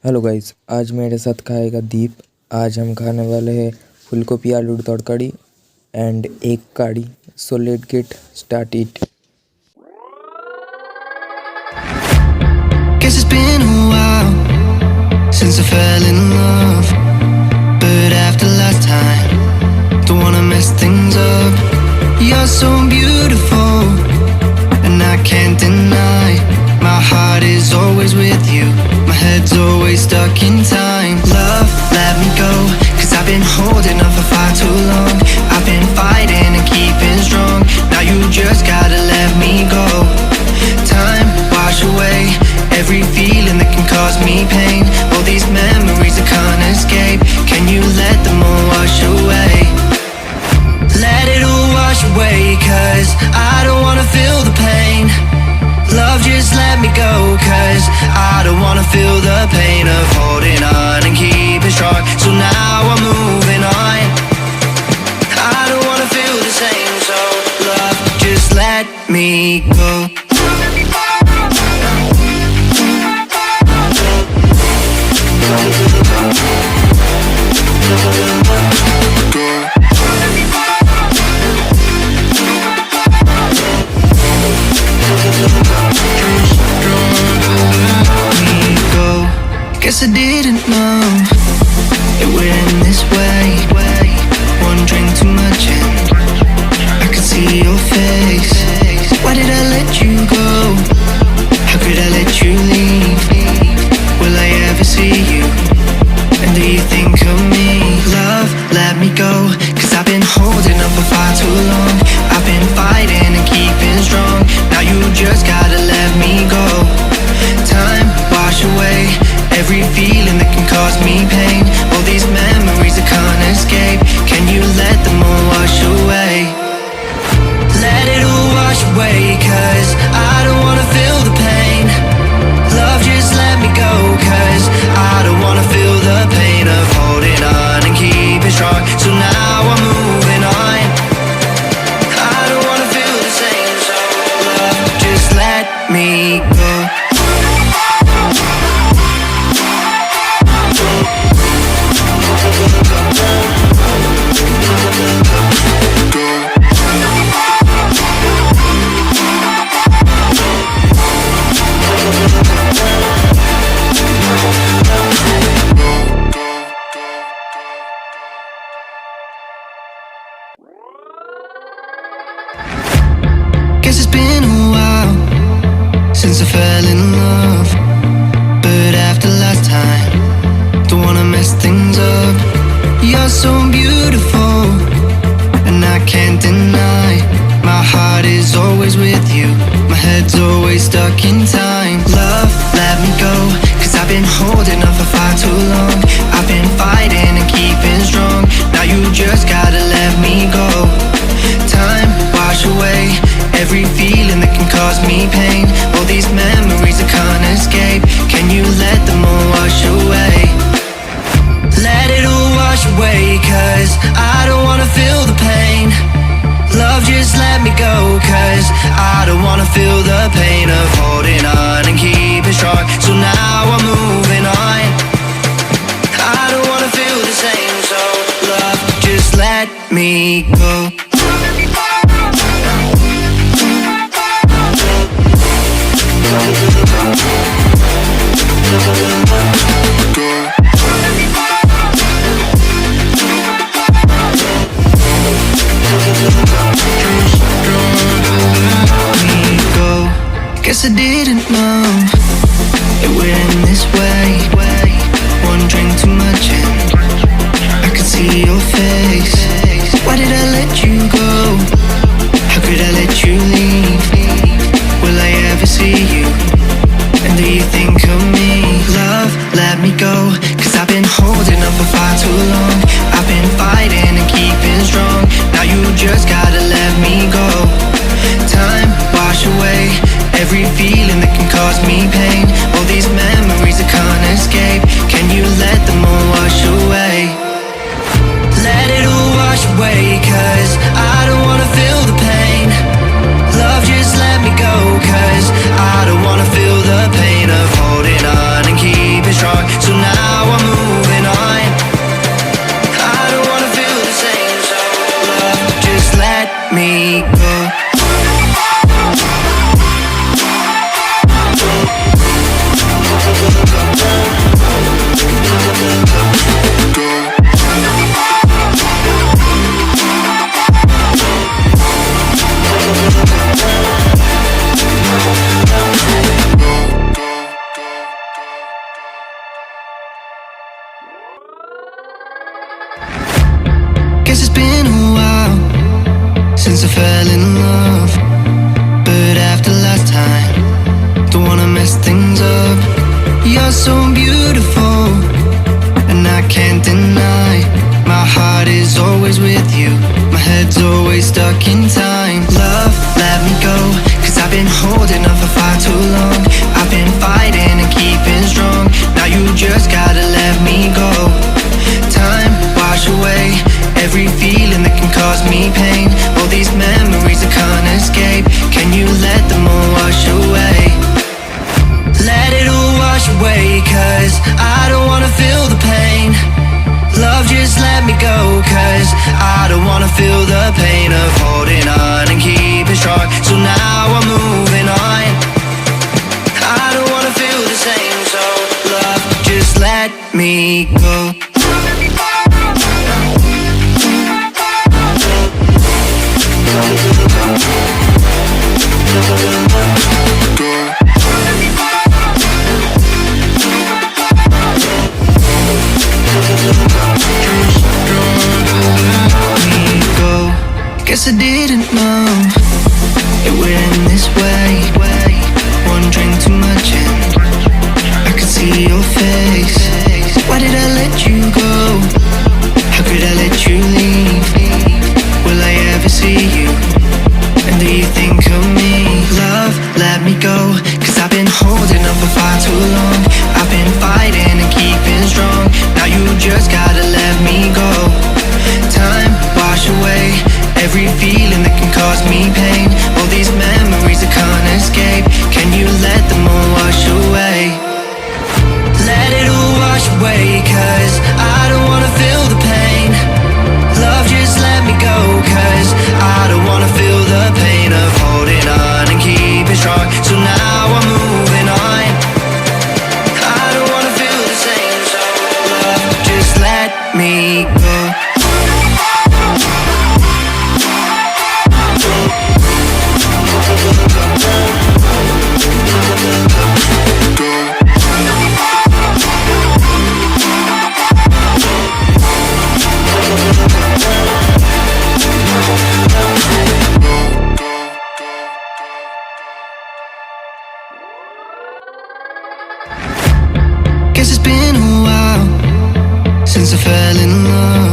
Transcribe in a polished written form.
Hello guys, आज मेरे साथ खाएगा दीप। आज हम खाने वाले हैं फूलगोभी आलू तड़कड़ी एंड एक कड़ी। So let get start it. Guess it's been a while since I fell in love, but after last time, don't wanna mess things up. You're so beautiful, and I can't deny. My heart is always with you, my head's always stuck in time. Love, let me go, 'cause I've been holding on for far too long. I've been fighting and keeping strong, now you just gotta let me go. Time, wash away every feeling that can cause me pain. All these memories I can't escape, can you let them all wash away? Let it all wash away, 'cause I don't wanna feel the pain. Love, just let me go, 'cause I don't wanna feel the pain of holding on and keeping strong. So now I'm moving on, I don't wanna feel the same. So love, just let me go. Guess I didn't know it would end this way. One drink too much and I could see your face. Why did I let you go? How could I let you leave? Will I ever see you? And do you think of me? Love, let me go, 'cause I've been holding up for far too long. I've been fighting and keeping strong, now you just gotta let me go. Time, wash away every feeling that can cause me pain. All these memories I can't escape, can you let them all wash away? Let it all wash away, 'cause I don't wanna feel the pain. Love, just let me go, 'cause I don't wanna feel the pain of holding on and keeping strong. So now I'm moving on, I don't wanna feel the same. So love, just let me go. Guess it's been a while since I fell in love, but after last time, don't wanna mess things up. You're so beautiful, and I can't deny. My heart is always with you, my head's always stuck in time. Love, let me go, 'cause I've been holding on for far too long. I've been fighting and keeping strong, now you just gotta let me go. Time, wash away every feeling that can cause me pain. All these memories I can't escape, can you let them all wash away? Let it all wash away, 'cause I don't wanna feel the pain. Love, just let me go, 'cause I don't wanna feel the pain of holding on and keeping strong. So now I'm moving on, I don't wanna feel the same. So love, just let me go. Guess I didn't know it would end this way. One drink too much and I could see your face. Why did I let you go? How could I let you leave? Will I ever see you? And do you think of me? Love, let me go, 'cause I've been holding on for far too long. I've been fighting and keeping strong, now you just gotta let me go. Time, wash away every feeling that can cause me pain. All these memories I can't escape, can you let them all wash away? since I fell in love. But after last time, don't wanna mess things up. You're so beautiful, and I can't deny. My heart is always with you, my head's always stuck in time. Love, let me go, cause I've been holding on for far too long. I've been fighting and keeping strong, now you just gotta let me go. Time, wash away every feeling that can cause me pain. All these memories I can't escape, can you let them all wash away? Let it all wash away, cause I don't wanna feel the pain. Love, just let me go, cause I don't wanna feel the pain of holding on and keeping strong. So now I'm moving on, I don't wanna feel the same. So love, just let me go. Guess I didn't know it would end this way. One drink too much and I could see your face. Why did I let you go? How could I let you leave? Will I ever see you? And do you think of me? Love, let me go, cause I've been holding on for far too long. I've been fighting and keeping strong, now you just gotta let me go. Time, wash away every feeling that can cause me pain. All these memories I can't escape, can you let them all wash away? Let it all wash away, cause I don't wanna feel the pain. Love, just let me go, cause I don't wanna feel the pain of holding on and keeping strong. So now I'm moving on, I don't wanna feel the same. So love, just let me go. Guess it's been a while since I fell in love.